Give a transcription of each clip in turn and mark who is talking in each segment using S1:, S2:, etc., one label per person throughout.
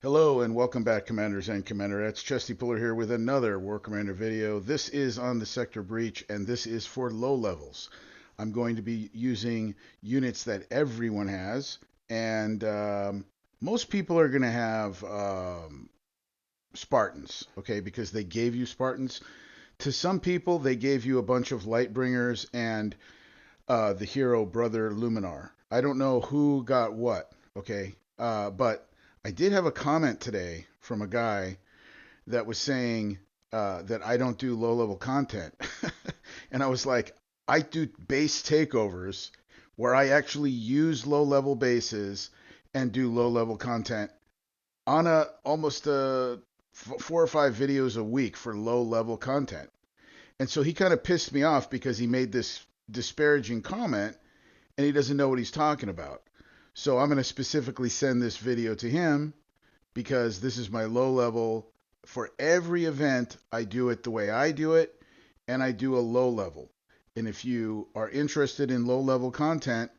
S1: Hello and welcome back, Commanders and Commanderettes. Chesty Puller here with another War Commander video. This is on the Sector Breach, and this is for low levels. I'm going to be using units that everyone has, and most people are going to have Spartans, okay, because they gave you Spartans. To some people, they gave you a bunch of Lightbringers and the hero brother Luminar. I don't know who got what, okay, but I did have a comment today from a guy that was saying that I don't do low level content. And I was like, I do base takeovers where I actually use low level bases and do low level content on a almost 4 or 5 videos a week for low level content. And so he kind of pissed me off because he made this disparaging comment and he doesn't know what he's talking about. So I'm going to specifically send this video to him because this is my low level. For every event, I do it the way I do it, and I do a low level. And if you are interested in low level content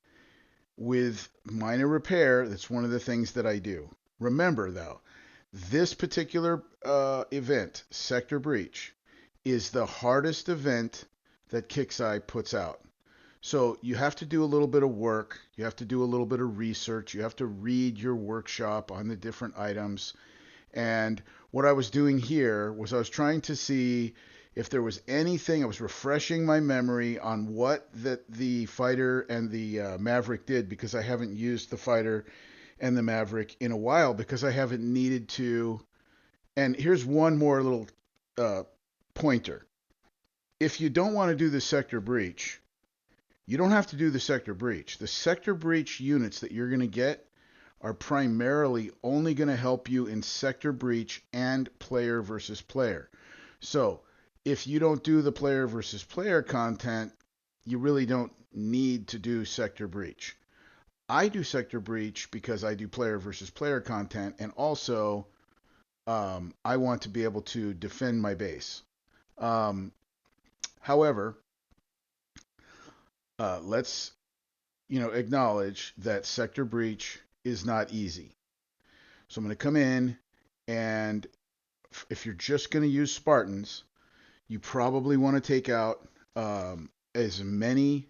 S1: with minor repair, that's one of the things that I do. Remember, though, this particular event, Sector Breach, is the hardest event that Kixeye puts out. So you have to do a little bit of work. You have to do a little bit of research. You have to read your workshop on the different items. And what I was doing here was I was trying to see if there was anything. I was refreshing my memory on what that the fighter and the Maverick did because I haven't used the fighter and the Maverick in a while because I haven't needed to. And here's one more little uh, pointer. If you don't want to do the sector breach, you don't have to do the sector breach. The sector breach units that you're going to get are primarily only going to help you in sector breach and player versus player. So if you don't do the player versus player content, you really don't need to do sector breach. I do sector breach because I do player versus player content, and also I want to be able to defend my base. Um, however, let's acknowledge that sector breach is not easy. So I'm going to come in, and if you're just going to use Spartans, you probably want to take out as many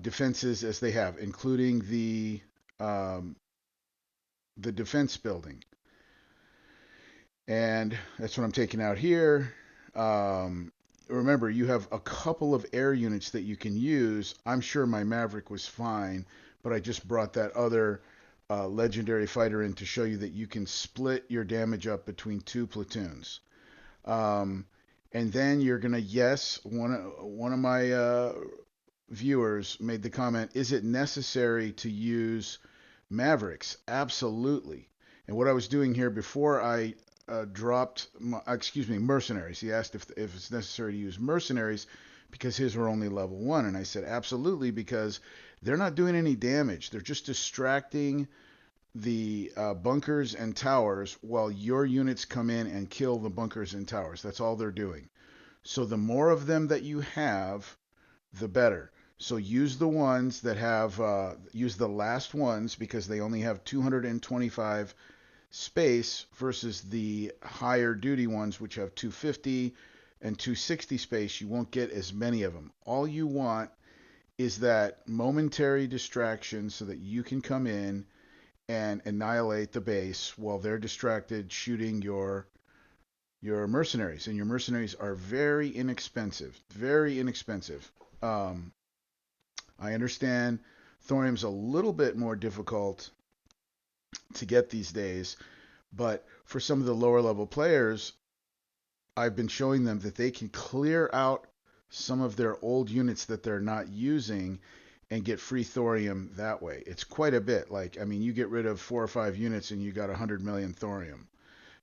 S1: defenses as they have, including um, the defense building. And that's what I'm taking out here. Remember, you have a couple of air units that you can use. I'm sure my Maverick was fine, but I just brought that other legendary fighter in to show you that you can split your damage up between 2 platoons. Um, and then you're gonna yes, one of my viewers made the comment: Is it necessary to use Mavericks? Absolutely. And what I was doing here before I dropped, mercenaries. He asked if it's necessary to use mercenaries because his were only level 1, and I said absolutely because they're not doing any damage. They're just distracting the bunkers and towers while your units come in and kill the bunkers and towers. That's all they're doing. So the more of them that you have, the better. So use the ones that have, use the last ones because they only have 225 space versus the higher duty ones, which have 250 and 260 space. You won't get as many of them. All you want is that momentary distraction so that you can come in and annihilate the base while they're distracted shooting your mercenaries. And your mercenaries are very inexpensive, very inexpensive. Um, I understand thorium's a little bit more difficult to get these days, but for some of the lower level players, I've been showing them that they can clear out some of their old units that they're not using and get free thorium that way. It's quite a bit. Like, I mean, you get rid of 4 or 5 units and you got 100 million thorium.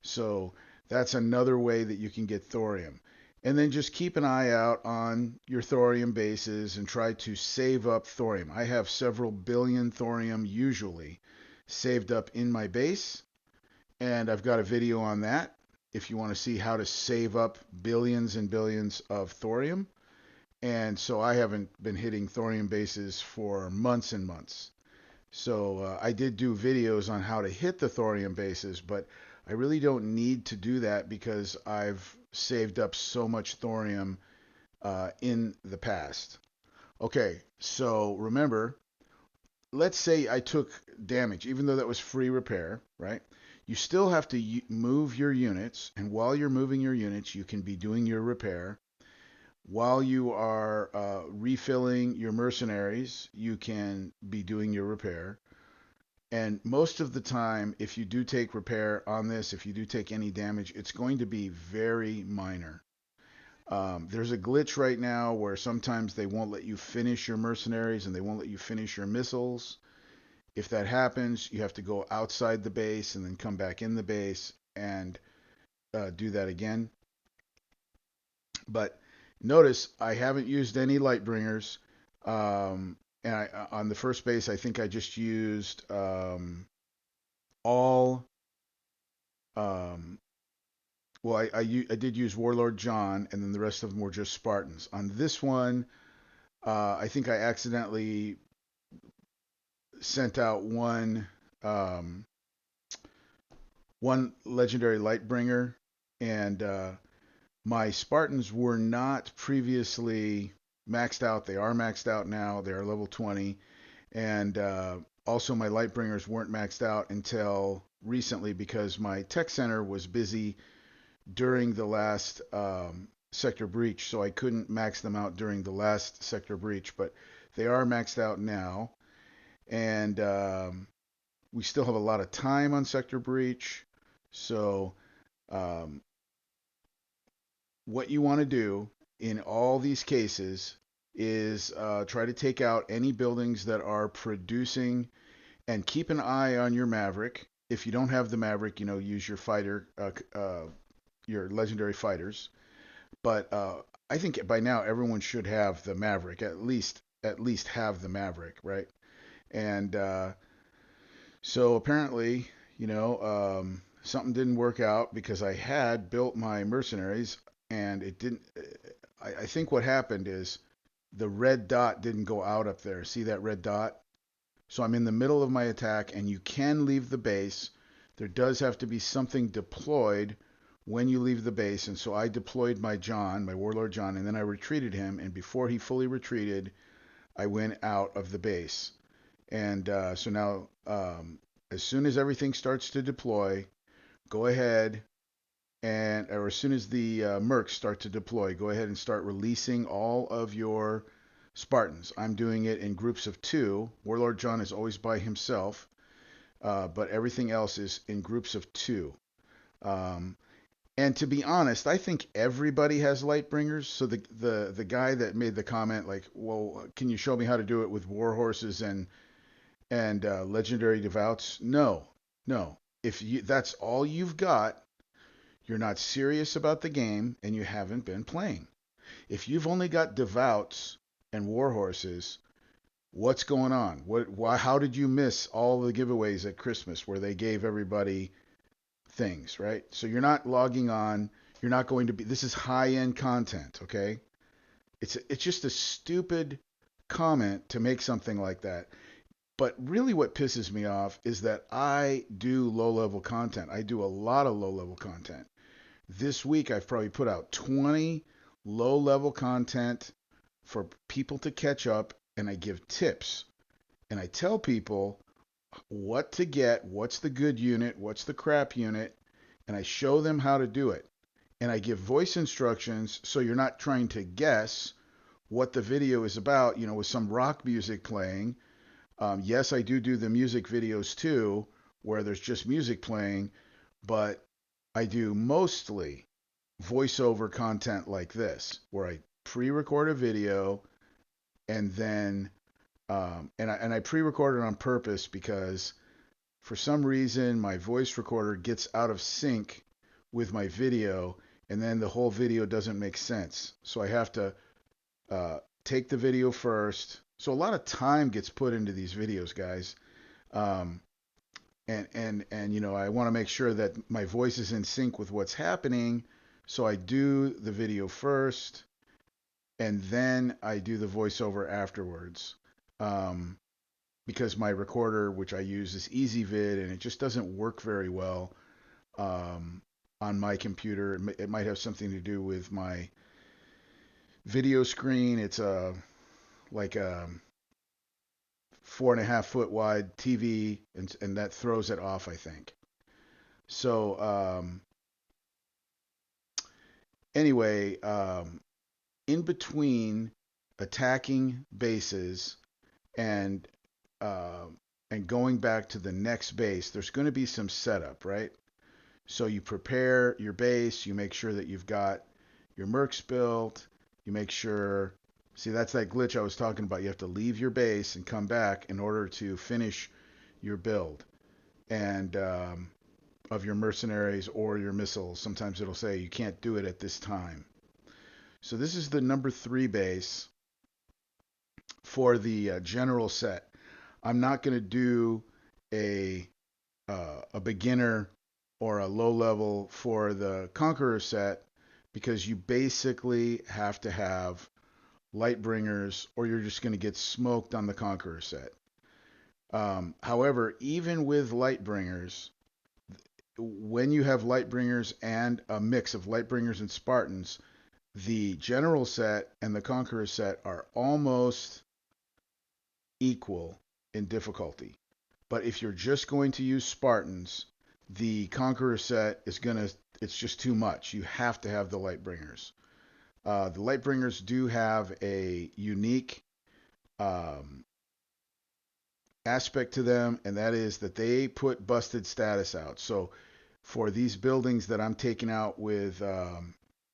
S1: So that's another way that you can get thorium. And then just keep an eye out on your thorium bases and try to save up thorium. I have several billion thorium usually saved up in my base, and I've got a video on that if you want to see how to save up billions and billions of thorium. And so I haven't been hitting thorium bases for months and months. So I did do videos on how to hit the thorium bases, but I really don't need to do that because I've saved up so much thorium in the past. Okay, so remember, let's say I took damage, even though that was free repair, right? You still have to move your units, and while you're moving your units, you can be doing your repair. While you are refilling your mercenaries, you can be doing your repair. And most of the time, if you do take repair on this, if you do take any damage, it's going to be very minor. There's a glitch right now where sometimes they won't let you finish your mercenaries and they won't let you finish your missiles. If that happens, you have to go outside the base and then come back in the base and do that again. But notice I haven't used any Lightbringers. And on the first base, I think I just used all. Um, well, I did use Warlord John, and then the rest of them were just Spartans. On this one, I think I accidentally sent out um, one legendary Lightbringer, and my Spartans were not previously maxed out. They are maxed out now. They are level 20. And also, my Lightbringers weren't maxed out until recently because my tech center was busy during the last sector breach, so I couldn't max them out during the last sector breach. But they are maxed out now. And we still have a lot of time on sector breach. So, um, what you want to do in all these cases is try to take out any buildings that are producing and keep an eye on your Maverick. If you don't have the Maverick, use your fighter, your legendary fighters. But I think by now everyone should have the Maverick, at least have the Maverick, right? And so apparently, something didn't work out because I had built my mercenaries and it didn't. I think what happened is the red dot didn't go out up there. See that red dot? So I'm in the middle of my attack and you can leave the base. There does have to be something deployed when you leave the base. And so I deployed my Warlord John, and then I retreated him. And before he fully retreated, I went out of the base. And so now, as soon as everything starts to deploy, go ahead or as soon as the mercs start to deploy, go ahead and start releasing all of your Spartans. I'm doing it in groups of two. Warlord John is always by himself, but everything else is in groups of two. Um, and to be honest, I think everybody has Lightbringers. So the guy that made the comment, like, well, can you show me how to do it with war horses and legendary devouts? No, no. If that's all you've got, you're not serious about the game and you haven't been playing. If you've only got devouts and war horses, what's going on? How did you miss all the giveaways at Christmas where they gave everybody things, right? So you're not logging on. You're not going to be. This is high-end content, okay? It's just a stupid comment to make something like that. But really, what pisses me off is that I do low-level content. I do a lot of low-level content. This week, I've probably put out 20 low-level content for people to catch up, and I give tips. And I tell people what to get, what's the good unit, what's the crap unit, and I show them how to do it. And I give voice instructions so you're not trying to guess what the video is about, with some rock music playing. Yes, I do the music videos too, where there's just music playing, but I do mostly voiceover content like this, where I pre-record a video and then and I pre-record it on purpose because for some reason my voice recorder gets out of sync with my video, and then the whole video doesn't make sense. So I have to take the video first. So a lot of time gets put into these videos, guys. Um, and I want to make sure that my voice is in sync with what's happening. So I do the video first, and then I do the voiceover afterwards. Um, because my recorder, which I use, is EasyVid, and it just doesn't work very well um, on my computer. It might have something to do with my video screen. It's like a 4.5 foot wide TV, and that throws it off, I think. So anyway, in between attacking bases and uh, and going back to the next base, there's going to be some setup, right? So you prepare your base, you make sure that you've got your mercs built, you make sure. See, that's that glitch I was talking about. You have to leave your base and come back in order to finish your build and of your mercenaries or your missiles. Sometimes it'll say you can't do it at this time. So this is the number 3 base for the general set. I'm not going to do a a beginner or a low level for the Conqueror set because you basically have to have Lightbringers or you're just going to get smoked on the Conqueror set. However, even with Lightbringers, when you have Lightbringers and a mix of Lightbringers and Spartans, the General set and the Conqueror set are almost equal in difficulty. But if you're just going to use Spartans, the Conqueror set is gonna it's just too much. You have to have the Lightbringers. The Lightbringers do have a unique um, aspect to them, and that is that they put busted status out. So for these buildings that I'm taking out with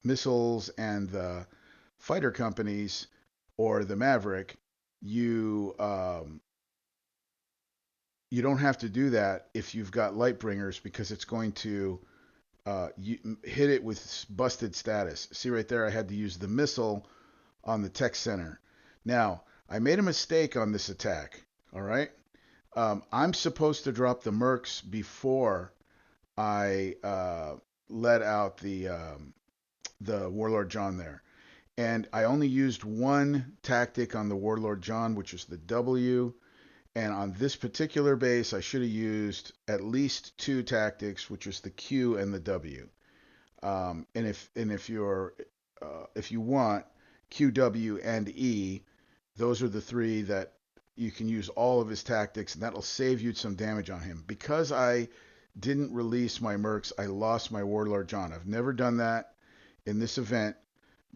S1: missiles and the fighter companies or the Maverick, you you don't have to do that if you've got Lightbringers because it's going to hit it with busted status. See right there, I had to use the missile on the tech center. Now, I made a mistake on this attack. All right. I'm supposed to drop the mercs before I let out the Warlord John there. And I only used one tactic on the Warlord John, which is the W. And on this particular base, I should have used at least two tactics, which was the Q and the W. And if you want Q, W, and E, those are the three that you can use all of his tactics, and that'll save you some damage on him. Because I didn't release my mercs, I lost my Warlord John. I've never done that in this event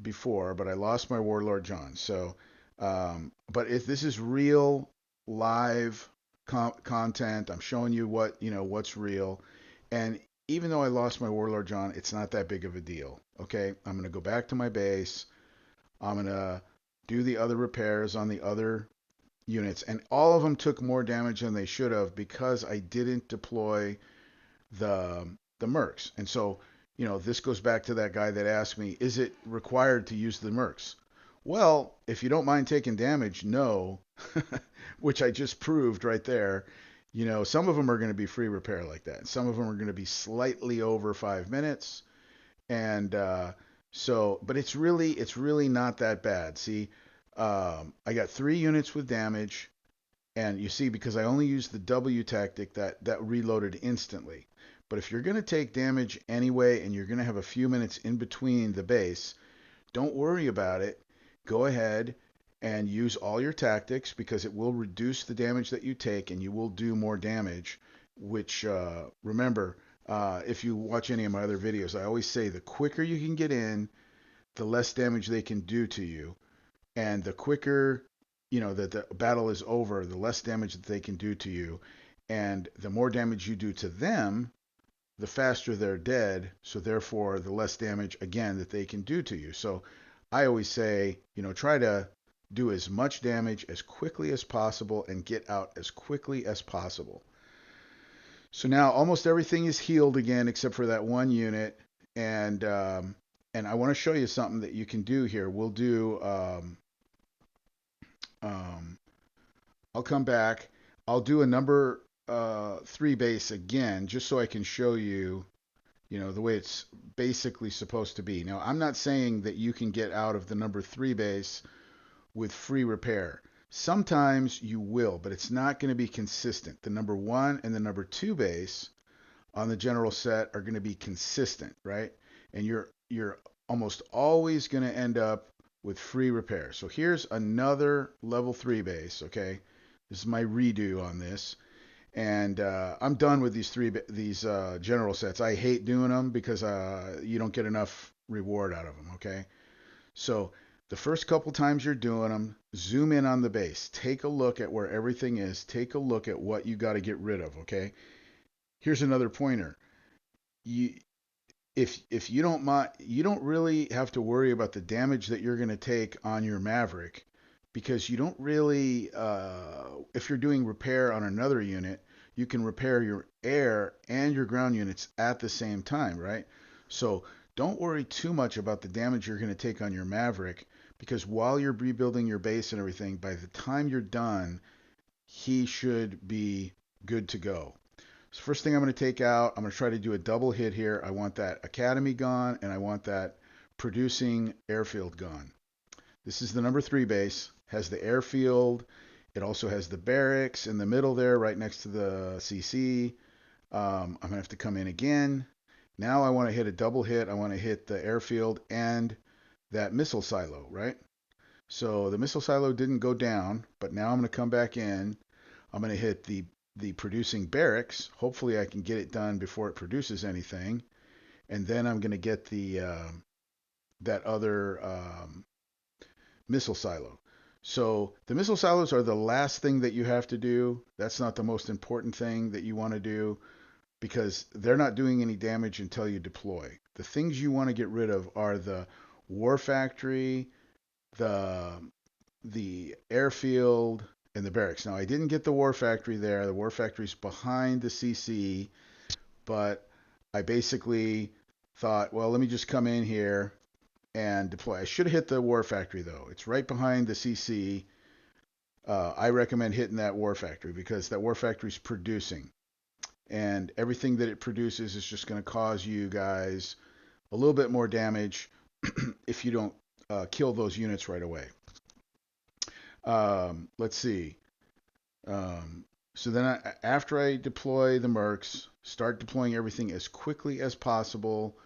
S1: before, but I lost my Warlord John. So, but if this is real live content, I'm showing you what's real. And even though I lost my Warlord John, it's not that big of a deal. Okay, I'm gonna go back to my base. I'm gonna do the other repairs on the other units, and all of them took more damage than they should have because I didn't deploy the mercs. And so, this goes back to that guy that asked me, is it required to use the mercs? Well, if you don't mind taking damage, no, which I just proved right there. Some of them are going to be free repair like that. Some of them are going to be slightly over 5 minutes, and but it's really not that bad. See, I got 3 units with damage, and you see, because I only used the W tactic, that reloaded instantly. But if you're going to take damage anyway and you're going to have a few minutes in between the base, don't worry about it. Go ahead and use all your tactics because it will reduce the damage that you take and you will do more damage. Which, remember, if you watch any of my other videos, I always say the quicker you can get in, the less damage they can do to you. And the quicker that the battle is over, the less damage that they can do to you. And the more damage you do to them, the faster they're dead. So therefore, the less damage, again, that they can do to you. So I always say, try to do as much damage as quickly as possible and get out as quickly as possible. So now almost everything is healed again except for that one unit. And I want to show you something that you can do here. We'll do um, I'll come back. I'll do a number 3 base again, just so I can show you, the way it's basically supposed to be. Now, I'm not saying that you can get out of the number 3 base with free repair. Sometimes you will, but it's not going to be consistent. The number one and the number two base on the general set are going to be consistent, right? And you're almost always going to end up with free repair. So here's another level 3 base, okay? This is my redo on this. And I'm done with these general sets. I hate doing them because you don't get enough reward out of them, okay? So the first couple times you're doing them, zoom in on the base. Take a look at where everything is. Take a look at what you got to get rid of, okay? Here's another pointer. You if you don't mind, you don't really have to worry about the damage that you're going to take on your Maverick because you don't really if you're doing repair on another unit, you can repair your air and your ground units at the same time, right? So don't worry too much about the damage you're going to take on your Maverick because while you're rebuilding your base and everything, by the time you're done, he should be good to go. So first thing I'm going to take out, I'm going to try to do a double hit here. I want that Academy gone, and I want that producing airfield gone. This is the number 3 base, has the airfield. It also has the barracks in the middle there, right next to the CC. I'm going to have to come in again. Now I want to hit a double hit. I want to hit the airfield and that missile silo, right? So the missile silo didn't go down, but now I'm going to come back in. I'm going to hit the producing barracks. Hopefully I can get it done before it produces anything. And then I'm going to get the that other missile silo. So the missile silos are the last thing that you have to do. That's not the most important thing that you want to do because they're not doing any damage until you deploy. The things you want to get rid of are the war factory, the airfield, and the barracks. Now I didn't get the war factory there. The war factory's behind the CC, but I basically thought, well, let me just come in here and deploy. I should have hit the war factory though. It's right behind the CC. I recommend hitting that war factory because that war factory is producing, and everything that it produces is just going to cause you guys a little bit more damage if you don't kill those units right away. Let's see. So then after I deploy the mercs, start deploying everything as quickly as possible,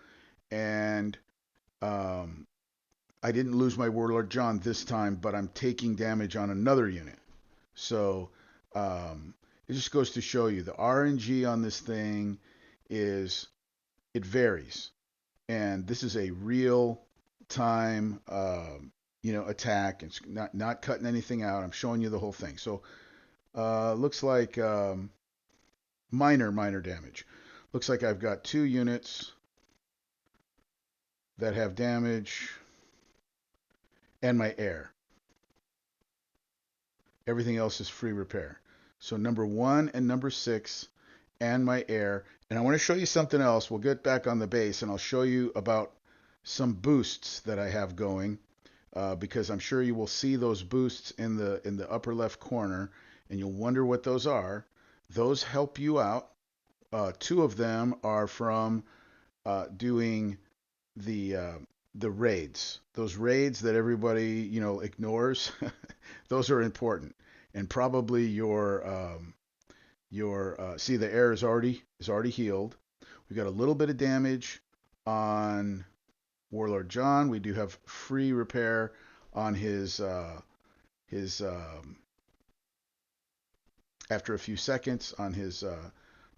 S1: and I didn't lose my Warlord John this time, but I'm taking damage on another unit. So it just goes to show you the RNG on this thing it varies, and this is a real time attack. It's not cutting anything out. I'm showing you the whole thing. So looks like minor damage. Looks like I've got 2 units that have damage and my air. Everything else is free repair. So number 1 and number 6 and my air. And I want to show you something else. We'll get back on the base and I'll show you about some boosts that I have going because I'm sure you will see those boosts in the upper left corner and you'll wonder what those are. Those help you out. 2 of them are from doing the raids. Those raids that everybody ignores. Those are important. And probably your see the air is already healed. We've got a little bit of damage on Warlord John. We do have free repair on his after a few seconds on his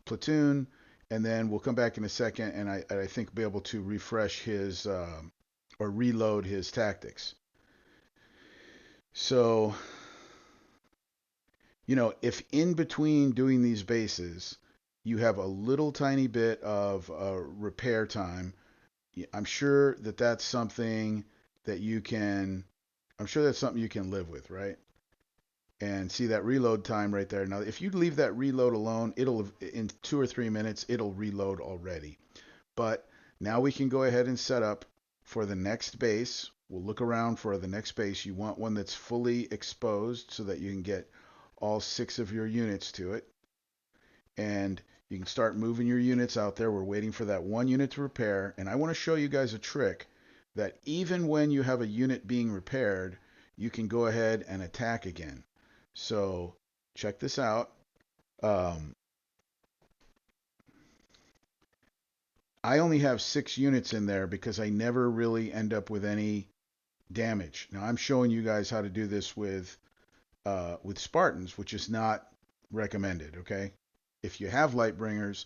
S1: platoon, and then we'll come back in a second, and I think be able to refresh his or reload his tactics. So, if in between doing these bases, you have a little tiny bit of repair time, I'm sure that's something that you can, live with, right? And see that reload time right there. Now, if you leave that reload alone, in 2 or 3 minutes, it'll reload already. But now we can go ahead and set up for the next base. We'll look around for the next base. You want one that's fully exposed so that you can get all 6 of your units to it. And you can start moving your units out there. We're waiting for that 1 unit to repair. And I want to show you guys a trick that even when you have a unit being repaired, you can go ahead and attack again. So check this out. Um, I only have 6 units in there because I never really end up with any damage. Now I'm showing you guys how to do this with Spartans, which is not recommended. Okay, if you have Lightbringers,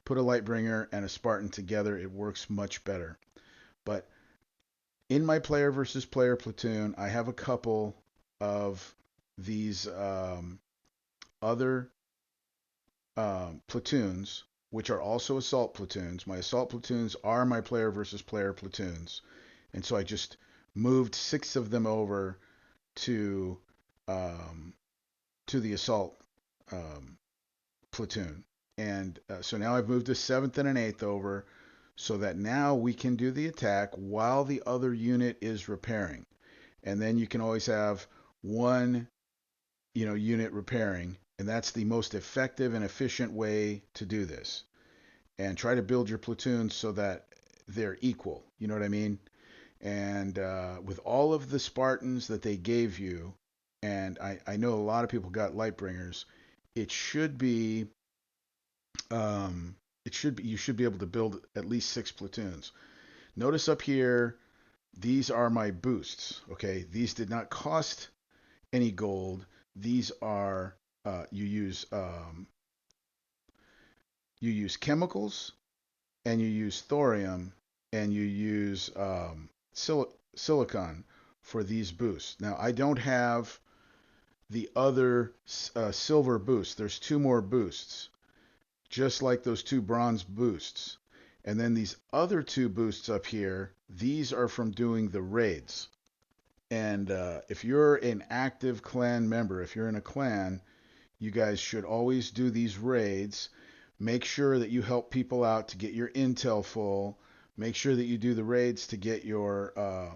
S1: put a Lightbringer and a Spartan together. It works much better. But in my player versus player platoon, I have a couple of these other platoons, which are also assault platoons. My assault platoons are my player versus player platoons, and so I just moved 6 of them over to um, to the assault um, platoon, and so now I've moved a 7th and an 8th over, so that now we can do the attack while the other unit is repairing, and then you can always have one unit repairing, and that's the most effective and efficient way to do this. And try to build your platoons so that they're equal. You know what I mean? And with all of the Spartans that they gave you, and I know a lot of people got Lightbringers, it should be you should be able to build at least 6 platoons. Notice up here, these are my boosts. Okay, these did not cost any gold. These are you use chemicals, and you use thorium, and you use silicon for these boosts. Now, I don't have the other silver boost. There's 2 more boosts, just like those 2 bronze boosts. And then these other 2 boosts up here, these are from doing the raids. And if you're an active clan member, if you're in a clan, you guys should always do these raids. Make sure that you help people out to get your intel full. Make sure that you do the raids to get your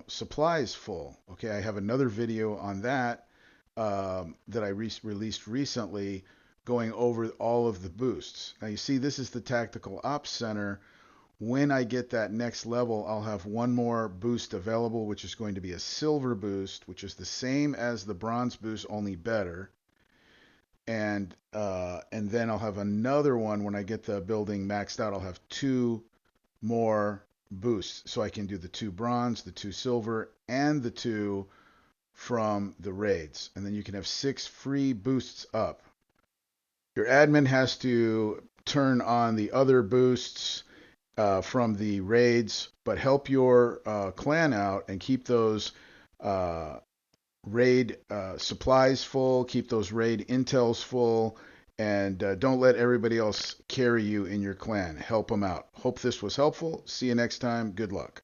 S1: supplies full. Okay, I have another video on that that I released recently going over all of the boosts. Now you see this is the Tactical Ops Center. When I get that next level, I'll have one more boost available, which is going to be a silver boost, which is the same as the bronze boost, only better. And then I'll have another one when I get the building maxed out. I'll have 2 more boosts, so I can do the 2 bronze, the 2 silver, and the 2 from the raids, and then you can have 6 free boosts up. Your admin has to turn on the other boosts from the raids, but help your clan out and keep those uh, raid supplies full, keep those raid intels full, and don't let everybody else carry you in your clan. Help them out. Hope this was helpful. See you next time. Good luck.